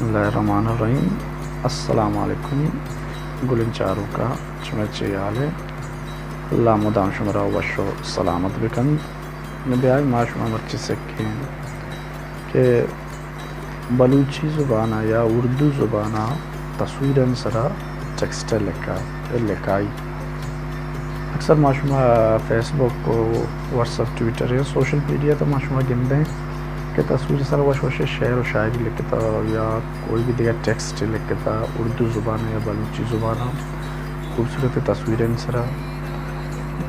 اللہ الرحمن الرحیم. السلام علیکم. گلیں چاروکاں چمچے آلے اللہ مدام شمرا وشو سلامت بکن نبیائی معاشمہ مرچی سکھیں کہ بلوچی زبانہ یا اردو زبانہ تصویرن سرا ٹیکسٹ لکھائی. اکثر معاشمہ فیس بک کو واٹس ایپ ٹویٹر یا سوشل میڈیا تو معاشمہ گندیں کہ تصویر سر وش وش شعر و شاعری لکھتا یا کوئی بھی دیگر ٹیکسٹ لکھتا اردو زبانہ یا بلوچی زبانہ خوبصورت تصویریں سرا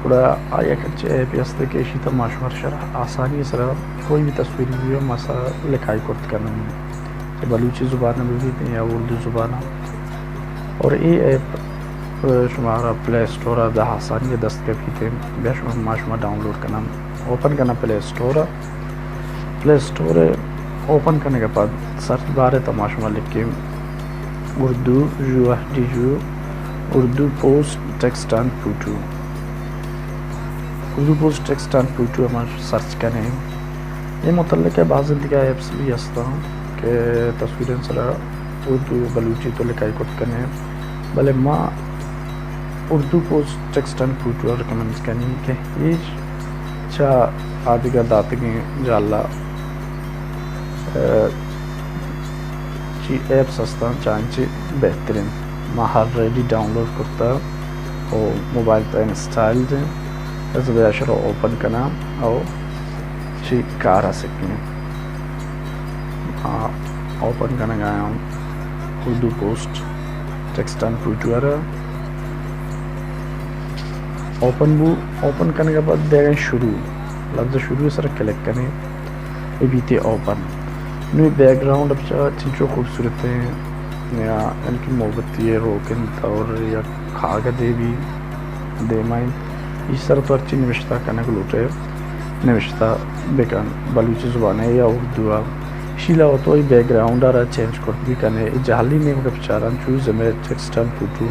بڑا آیا کچھ ایپ یستے کہ اسی طرح معاشمہ شرح آسانی سرا کوئی بھی تصویر بھی ہو مسا لکھائی کرت کرنا ہے بلوچی زبانہ میں بھی یا اردو زبانہ. اور یہ ایپ شمارا پلے اسٹور دا آسانی دست کے بھی تھے بے شمار معاشمہ ڈاؤن لوڈ کرنا اوپن کرنا پلے اسٹور اوپن کرنے کے بعد سرچ بار تماشمہ لکھ کے Urdu Urdu post text and photo ہم سرچ کریں. یہ متعلق ہے بعض دیگر ایپس بھی ہستا کہ تصویریں سرا اردو بلوچی تو لکھائی کٹ کرنے بلے ماں Urdu post text and photo recommend کرنی کہ یہ چاہ آدھگا داتگیں جالا چی ایپس ہستا چانچے بہترین ماں ہر ریڈی ڈاؤن لوڈ کرتا اور موبائل تا انسٹائل دیں اس بیاشر اوپن کرنا اور چی کارا سکیں اوپن کرنا گایا ہوں Urdu post text and photo open کرنے کے بعد دے گئے شروع لفظ شروع سر کلک کریں یہ بھی تھے اوپن نوی بیک گراؤنڈ اب چنچو خوبصورت ہیں یا ان کی محبتی ہے روکن اور یا کھاگ دے بھی دے مائن اس طرح تو اچھی نوشتہ کرنے کو لوٹے نوشتہ بیکن بلوچی زبان ہے یا اردو اسی علاوہ تو یہ بیک گراؤنڈ آ رہا چینج کرت بھی کرنے جہلی میں مگر بچاران چوز میں ٹیکسٹ اینڈ فوٹو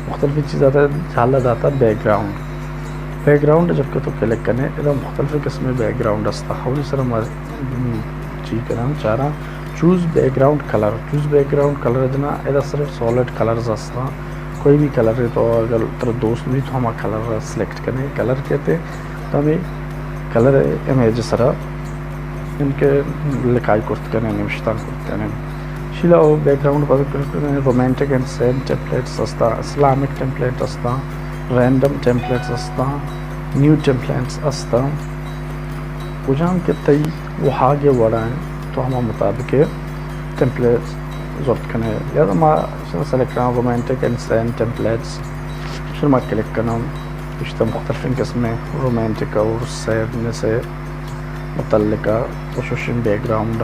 مختلف چیز آتا ہے جہالا داتا بیک گراؤنڈ جب کہ تو کلک کرنے ادھا مختلف قسم میں بیک گراؤنڈ ہستا ہولی سر چیز کرنا چاہ رہا چوز بیک گراؤنڈ کلر ادنا ادھا صرف سولڈ کلرز ہستا کوئی بھی کلر ہے تو اگر تر دوست بھی تو ہمیں کلر سلیکٹ کرنے کلر کہتے تو ہمیں کلر امیج سرا ان کے لکھائی کرت کرنے نوشتان کرت کرنے شیلا وہ بیک گراؤنڈ پر کرنے رومانٹک اینڈ سیڈ ٹیمپلیٹس ہستا اسلامک ٹیمپلیٹ ہستا رینڈم ٹیمپلیٹس ہستا نیو ٹیمپلیٹس ہستا کجام کے تئی وہ آگے بڑھائیں تو ہمیں مطابق ٹیمپلیٹس ضرورت کرنے لہذا میں سلیکٹ کرنا رومانٹک اینڈ سیڈ ٹیمپلیٹس پھر میں کلک کرنا رشتہ مختلف قسمیں رومانٹک اور سیڈ سے متعلقہ خصوصاً بیک گراؤنڈ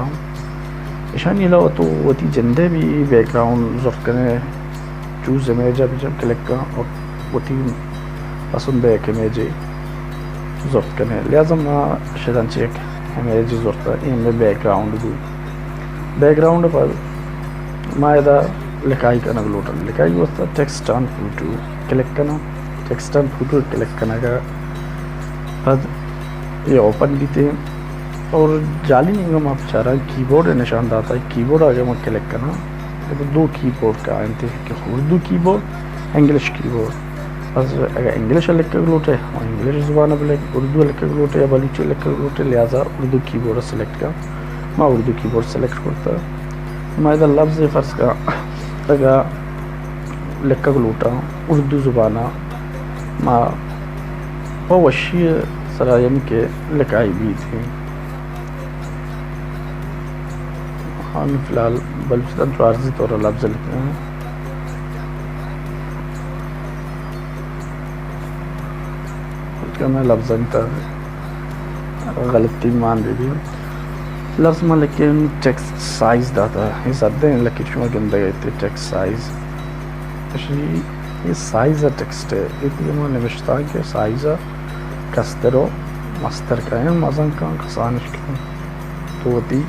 اشانی علاوہ تو وہ تھی جندے بھی بیک گراؤنڈ ضرورت کرنے چوز امیج جب کلک کرنا اور وہ تھی پسند ہے ایک امیج ضرورت کرنے لہذا میں شیطان چیک امیج ضرورت ہے ان میں بیک گراؤنڈ پر میں ادھا لکھائی کرنا لوٹا لکھائی ہوتا ٹیکسٹ اینڈ فوٹو کلک کرنا ٹیکسٹ اینڈ فوٹو کلک کرنا کا بعد یہ اوپن بھی تھے اور جالی نہیں گا میں چاہ رہا کی بورڈ نشان داتا ہے کی بورڈ آگے میں کلک کرنا تو دو کی بورڈ کا آئیں تھے کہ اردو کی بورڈ انگلش کی بورڈ بس اگر انگلش لکھ کے لوٹے انگلش زبانہ بلے اردو لکھ کے لوٹے یا بلوچی لکھ کے لوٹے لہٰذا اردو کی بورڈ سلیکٹ کر میں اردو کی بورڈ سلیکٹ کرتا میں ادھر لفظ فرض کا اگر لکھ کے لوٹا اردو زبانہ میں وہ وشی سرائم کے لکھائی بھی تھی ہم فی الحال بلوچستان جو عارضی طور لفظ لکھتے ہیں کہ میں لفظ غلطی مان بھی لفظ میں لیکن ٹیکسٹ سائز داتا ہے یہ زدہ ہیں لیکن شما گندہ گئے تھے ٹیکسٹ سائز یہ سائز ہے ٹیکسٹ ہے یہ میں نوشتا ہے کہ سائز ہے کستر و مستر کا ہے مزن کا کسانش کا تو ہوتی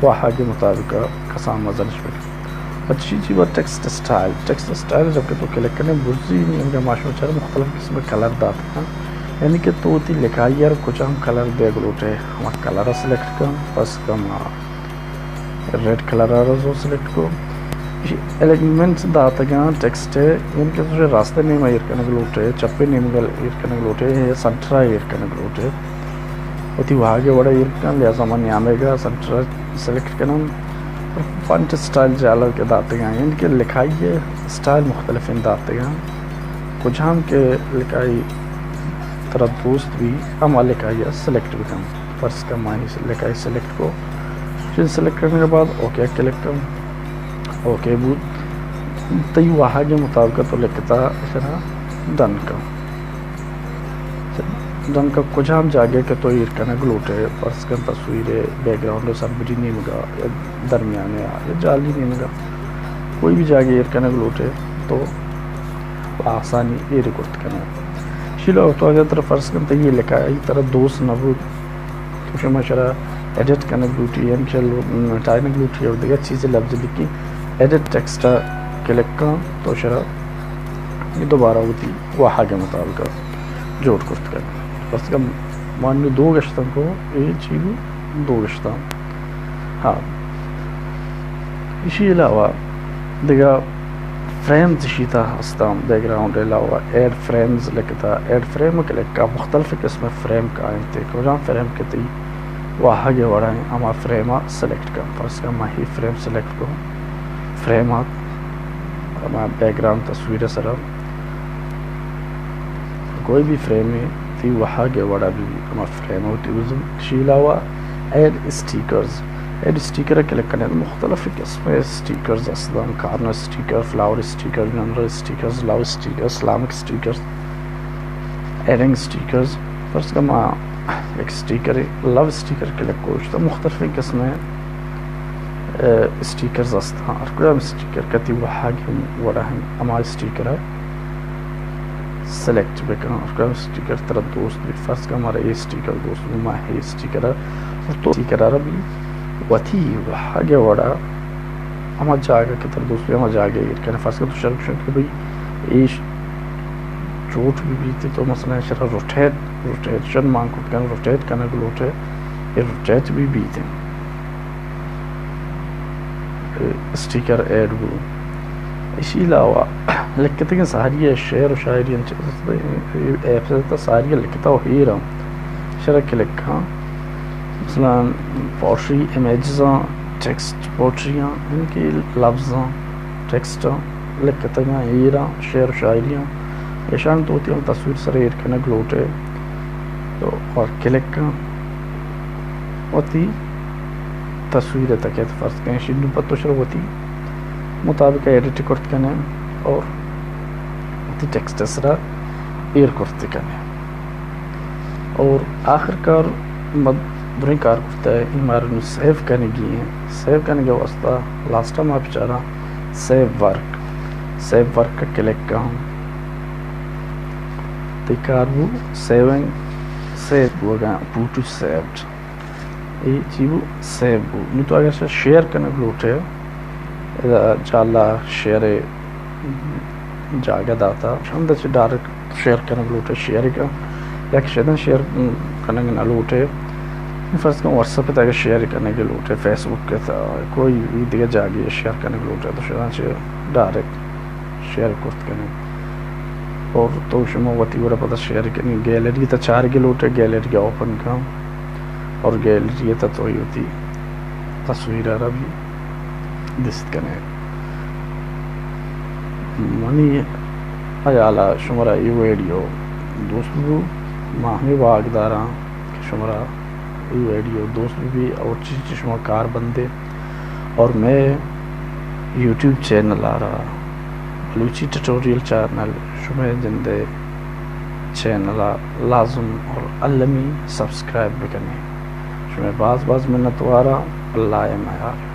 واحا کے مطابق کسان مزنش پر اچھی چیز بات ٹیکسٹ سٹائل جب کہ تو کلک کرنے برزی میں ان کا معاشرہ چاہے مختلف قسم کلر داتا ہے یعنی کہ تو ہوتی لکھائی یار کچھ ہم کلر دے گلوٹے ہم کلر سلیکٹ کر بس کم ریڈ کلر آ رہا سلیکٹ کو ایلیگمنٹ داتا گا ٹیکسٹ ہے ان کے تو راستے نہیں میں ایرکن گلوٹے چپے نہیں مگل ایرکن گلوٹے سنٹرا ایرکن گلوٹے ہوتی وہ آگے بڑا ایرکن لہذا من یامے گا سنٹرا سلیکٹ کرنا فنٹ سٹائل جالا کے داتے گا ان کے لکھائی سٹائل مختلف ان داتے گا کچھ ہم کے لکھائی طرح دوست بھی ہم لکھائی سلیکٹ بھی کم فرض کا ماہی لکھائی سلیکٹ کو پھر سلیکٹ کرنے کے بعد اوکے کلک کروں اوکے بود تی وہاں کے مطابق تو لکھتا ہے ڈن کا کچھ ہم جاگے کہ تو ایرکن گلوٹے فرض کا تصویر بیک گراؤنڈ سر بڑی نہیں مگا یا درمیان یا جالی نہیں مگا کوئی بھی جاگے ایرکن گلوٹے تو آسانی یہ ریکارڈ کرنا شیلو تو اگر طرف فرض کرتا یہ لکھا ہے یہ طرح دوست نبو تو شما شرح ایڈٹ کرنے گلوٹی یا مٹائنے گلوٹی اور دیگر چیزیں لفظ لکھی ایڈٹ ٹیکسٹ کلک کا تو شرح یہ دوبارہ ہوتی وہاں کے مطابق جوڑ کرت کرنا فرض کا مان لو 2 گشتوں کو یہ چیز 2 گشتوں ہاں اسی علاوہ دیگر فریمز شیتا ہستام بیک گراؤنڈ علاوہ ایڈ فریمز لکھتا ایڈ فریم کلک کا مختلف قسم فریم کا انتے کو جہاں فریم کہتی وہ آگے بڑھائیں ہما فریم سلیکٹ کا فرض کا ماہی فریم سلیکٹ کو فریم ہما بیک گراؤنڈ تصویر سر کوئی بھی فریم ہے تی وہ آگے بڑھا بھی ہما فریم ہوتی وزن شیلا ہوا add stickers add sticker click کرنے مختلف قسم اسٹیکرز اسلام corner sticker flower sticker number stickers love sticker Islamic stickers adding stickers فرض کا ماں ایک اسٹیکر لو اسٹیکر کلک کوشتا مختلف قسم اسٹیکرز استا اور کوئی اسٹیکر کتی وہ آگے وڑا ہیں اما اسٹیکر ہے سلیکٹ بکن اور کوئی اسٹیکر طرح دوست بھی فرض کا ہمارا یہ اسٹیکر دوست بھی ماں ہے اسٹیکر ہے اور تو اسٹیکر ہے بھی وتی وہ آگے وڑا ہما جاگا کی طرح دوست بھی ہما جاگے کہنے فرض کا تو شرک شد کہ بھئی ایش چوٹ بھی تھی تو مثلا شرح روٹیشن مانگ کو کہنے روٹیٹ کرنے کو لوٹے یہ روٹیٹ بھی تھے اسٹیکر ایڈ بھی اسی علاوہ لکھتے ہیں ساری شعر و شاعری ایپ سے ساری لکھتا ہو ہی رہا ہوں شرح کے لکھا مثلا پوٹری امیجزاں ٹیکسٹ پوٹریاں ان کی لفظاں ٹیکسٹ لکھتے ہیں ہیرا شعر و شاعریاں ایشان تو ہوتی ہم تصویر سر ایرکن گلوٹے تو اور کلک ہوتی تصویر تک فرض کریں شنو پتو شروع ہوتی مطابق ایڈٹ کرتے کرنے اور ہوتی ٹیکسٹ سرا ایر کرتے کرنے اور آخر کار برین کار کرتا ہے ہمارے سیو کرنے گی ہیں سیو کرنے کے واسطہ لاسٹ ٹائم آپ چاہ رہا سیو ورک کا کلک کا ہوں تیکاربو سیونگ سیو ہوگا پوٹو سیوڈ یہ چیزو سیو بو نہیں تو اگر شیئر کرنے گلوٹے جالا شیئر جاگہ داتا شاندہ چی ڈائریکٹ شیئر کرنے گلوٹے شیئر کا یا کہ شیئر کرنے گلوٹے لوٹے فرض کم واٹس ایپ پہ اگر شیئر کرنے کے لوٹے فیس بک کے تھا کوئی بھی دیگر جاگی شیئر کرنے کے لوٹے تو شاندہ ڈائریکٹ شیئر کرت کرنے اور تو شما وتی ورا پتہ شیئر کرنی گیلری تا 4 کے لوٹے گیلری اوپن کا اور گیلری تا تو ہوتی تصویر آ بھی دست کرنے منی ایالا شمرا یہ ویڈیو دوستو ماہمی واقداراں کہ شمرا یہ ویڈیو دوست بھی اور چیز شما کار بندے اور میں یوٹیوب چینل آ رہا بلوچی ٹیٹوریل چینل شما جندے چینل لازم اور علمی سبسکرائب بکنے شما باز منت وارا اللہ معیار